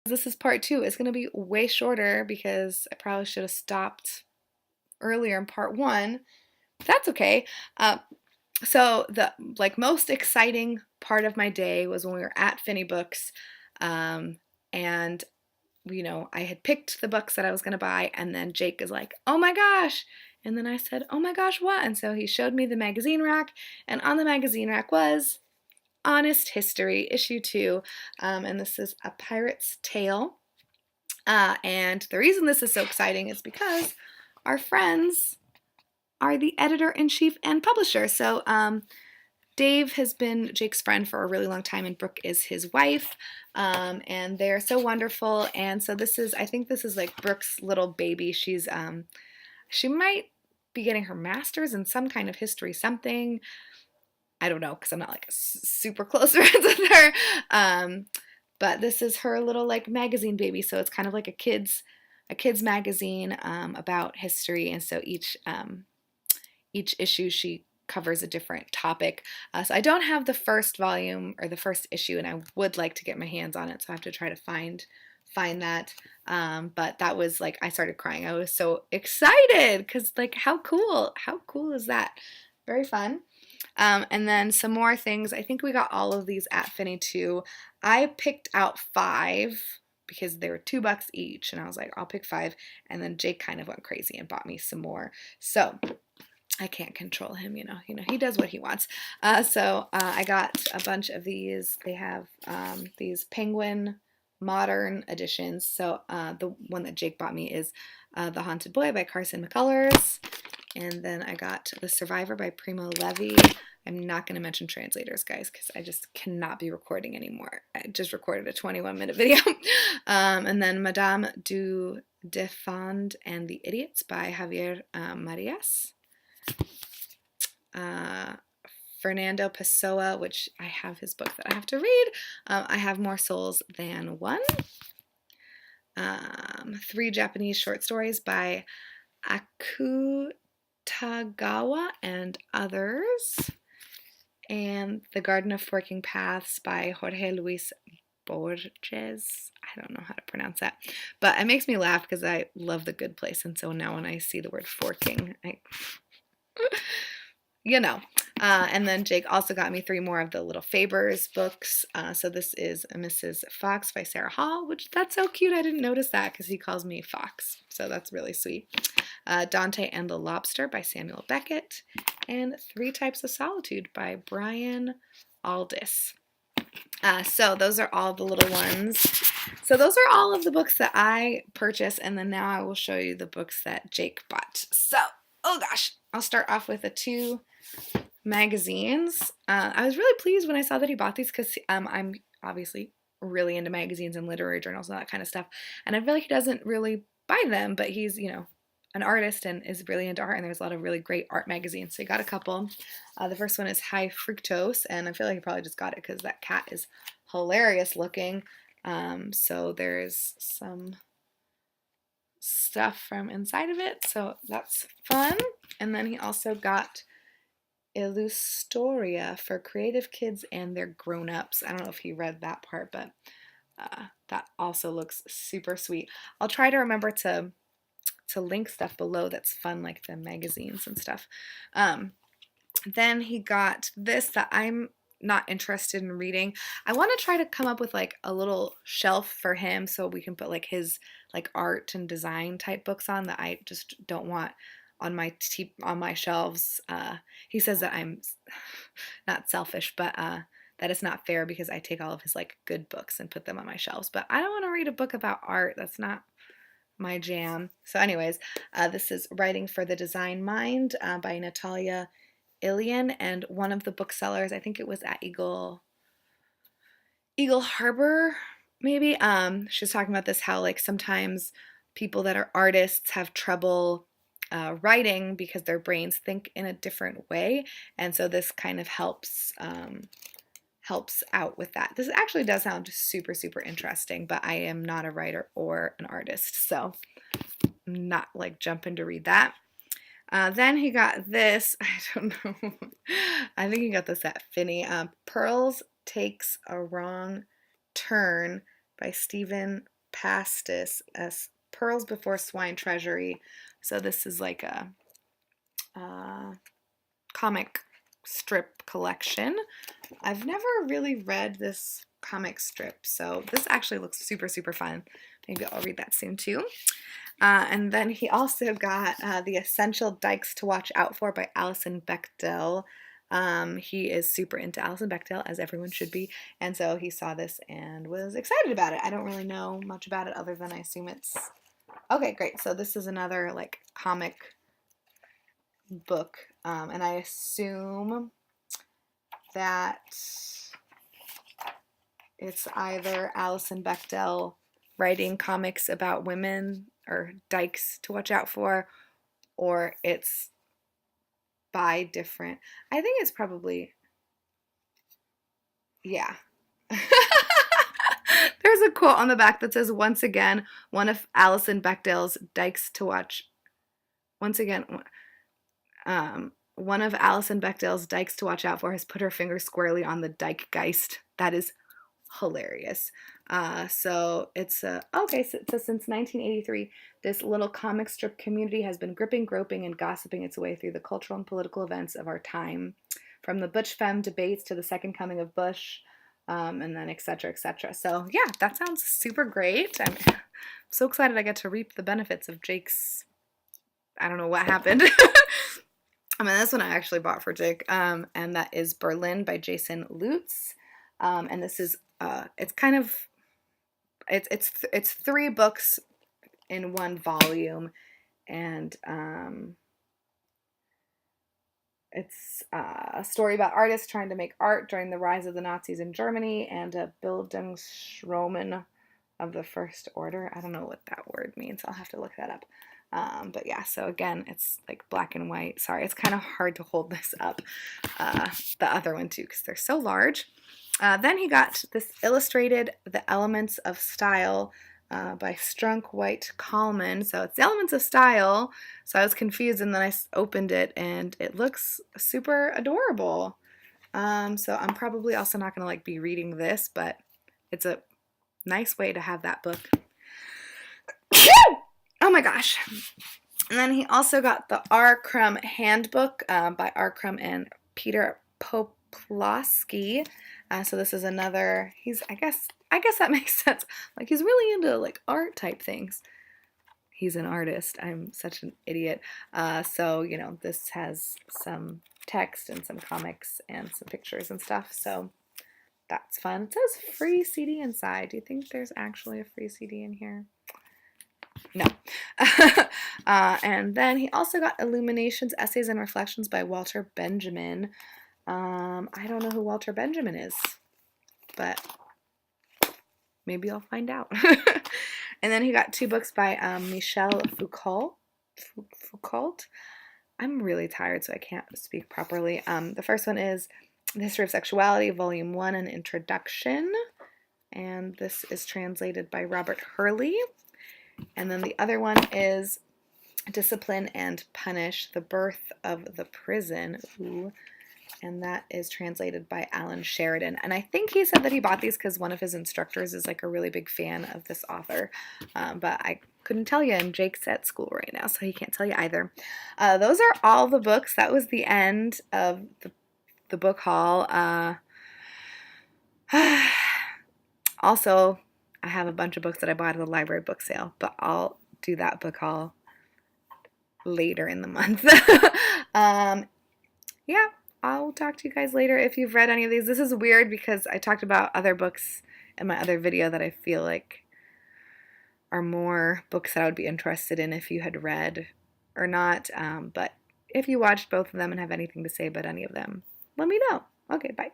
This is part two. It's going to be way shorter because I probably should have stopped earlier in part one. That's okay. So the most exciting part of my day was when we were at Finney Books, and I had picked the books that I was going to buy, and then Jake is like, "Oh my gosh!" And then I said, "Oh my gosh, what?" And so he showed me the magazine rack, and on the magazine rack was Honest History, issue 2, and this is A Pirate's Tale. And the reason this is so exciting is because our friends are the editor-in-chief and publisher. So Dave has been Jake's friend for a really long time, and Brooke is his wife, and they're so wonderful. And so I think this is like Brooke's little baby. She might be getting her master's in some kind of history something. I don't know because I'm not like super close friends with her. But this is her little like magazine baby, so it's kind of like a kids magazine about history, and so each issue she covers a different topic. So I don't have the first volume or the first issue, and I would like to get my hands on it, so I have to try to find that. But that was like, I started crying. I was so excited because like how cool is that? Very fun. And then some more things. I think we got all of these at Finney too. I picked out 5 because they were $2 each, and I was like, I'll pick 5. And then Jake kind of went crazy and bought me some more. So I can't control him, he does what he wants. So I got a bunch of these. They have these Penguin modern editions. So the one that Jake bought me is The Haunted Boy by Carson McCullers. And then I got The Survivor by Primo Levi. I'm not going to mention translators, guys, because I just cannot be recording anymore. I just recorded a 21-minute video. And then Madame du Deffand and the Idiots by Javier Marias. Fernando Pessoa, which I have his book that I have to read. I Have More Souls Than One. 3 Japanese short stories by Akutagawa and others. And The Garden of Forking Paths by Jorge Luis Borges. I don't know how to pronounce that, but it makes me laugh because I love The Good Place, and so now when I see the word forking, and then Jake also got me 3 more of the Little Fabers books. So this is Mrs. Fox by Sarah Hall, which that's so cute. I didn't notice that because he calls me Fox, so that's really sweet. Dante and the Lobster by Samuel Beckett, and 3 Types of Solitude by Brian Aldiss. So those are all the little ones. So those are all of the books that I purchased, and then now I will show you the books that Jake bought. So, oh gosh, I'll start off with the 2 magazines. I was really pleased when I saw that he bought these because I'm obviously really into magazines and literary journals and that kind of stuff, and I feel like he doesn't really buy them, but he's, an artist and is really into art, and there's a lot of really great art magazines, so he got a couple. The first one is High Fructose, and I feel like he probably just got it because that cat is hilarious looking. So there's some stuff from inside of it, so that's fun. And then he also got Illustoria for creative kids and their grown-ups. I don't know if he read that part, but that also looks super sweet. I'll try to remember to link stuff below that's fun, like the magazines and stuff. Then he got this that I'm not interested in reading. I want to try to come up with like a little shelf for him so we can put like his like art and design type books on that I just don't want on my shelves. He says that I'm not selfish, but that is not fair because I take all of his like good books and put them on my shelves. But I don't want to read a book about art. That's not my jam. So anyways, this is Writing for the Design Mind by Natalia Ilian, and one of the booksellers, I think it was at Eagle Harbor, maybe. She was talking about this, how like sometimes people that are artists have trouble writing because their brains think in a different way, and so this kind of helps out with that. This actually does sound super, super interesting, but I am not a writer or an artist, so I'm not like jumping to read that. Then he got this, I don't know, I think he got this at Finney. Pearls Takes a Wrong Turn by Stephen Pastis as Pearls Before Swine Treasury. So this is like a comic strip collection. I've never really read this comic strip, so this actually looks super, super fun. Maybe I'll read that soon too. And then he also got The Essential Dykes to Watch Out For by Alison Bechdel. He is super into Alison Bechdel, as everyone should be, and so he saw this and was excited about it. I don't really know much about it other than I assume it's... Okay, great. So this is another like comic book, and I assume that it's either Alison Bechdel writing comics about women or dykes to watch out for, or it's by different... I think it's probably... Yeah. There's a quote on the back that says, once again, one of Alison Bechdel's dykes to watch... Once again, one of Alison Bechdel's dykes to watch out for has put her finger squarely on the dykegeist. That is hilarious. So it's okay, so it says since 1983, this little comic strip community has been gripping, groping, and gossiping its way through the cultural and political events of our time, from the Butch Femme debates to the second coming of Bush, and then etc. etc. So yeah, that sounds super great. I'm so excited I get to reap the benefits of Jake's... I don't know what happened. I mean, this one I actually bought for Jake, and that is Berlin by Jason Lutz. And this is it's kind of... it's 3 books in one volume, and it's a story about artists trying to make art during the rise of the Nazis in Germany, and a Bildungsroman of the First Order. I don't know what that word means. I'll have to look that up. But yeah, so again, it's like black and white. Sorry, it's kind of hard to hold this up, the other one too, because they're so large. Then he got this illustrated The Elements of Style by Strunk White Coleman. So it's The Elements of Style. So I was confused, and then I opened it, and it looks super adorable. So I'm probably also not going to like be reading this, but it's a nice way to have that book. Oh my gosh. And then he also got the R. Crumb Handbook by R. Crumb and Peter Poplawski. So this is another... I guess that makes sense. Like, he's really into like art type things. He's an artist. I'm such an idiot. So, you know, this has some text and some comics and some pictures and stuff. So that's fun. It says free CD inside. Do you think there's actually a free CD in here? No. And then he also got Illuminations, Essays and Reflections by Walter Benjamin. I don't know who Walter Benjamin is, but maybe I'll find out. And then he got 2 books by Michel Foucault. I'm really tired, so I can't speak properly. The first one is The History of Sexuality, Volume 1, an Introduction. And this is translated by Robert Hurley. And then the other one is Discipline and Punish, The Birth of the Prison. Ooh. And that is translated by Alan Sheridan. And I think he said that he bought these because one of his instructors is like a really big fan of this author. But I couldn't tell you, and Jake's at school right now, so he can't tell you either. Those are all the books. That was the end of the book haul. Also, I have a bunch of books that I bought at the library book sale, but I'll do that book haul later in the month. Yeah, I'll talk to you guys later if you've read any of these. This is weird because I talked about other books in my other video that I feel like are more books that I would be interested in if you had read or not. But if you watched both of them and have anything to say about any of them, let me know. Okay, bye.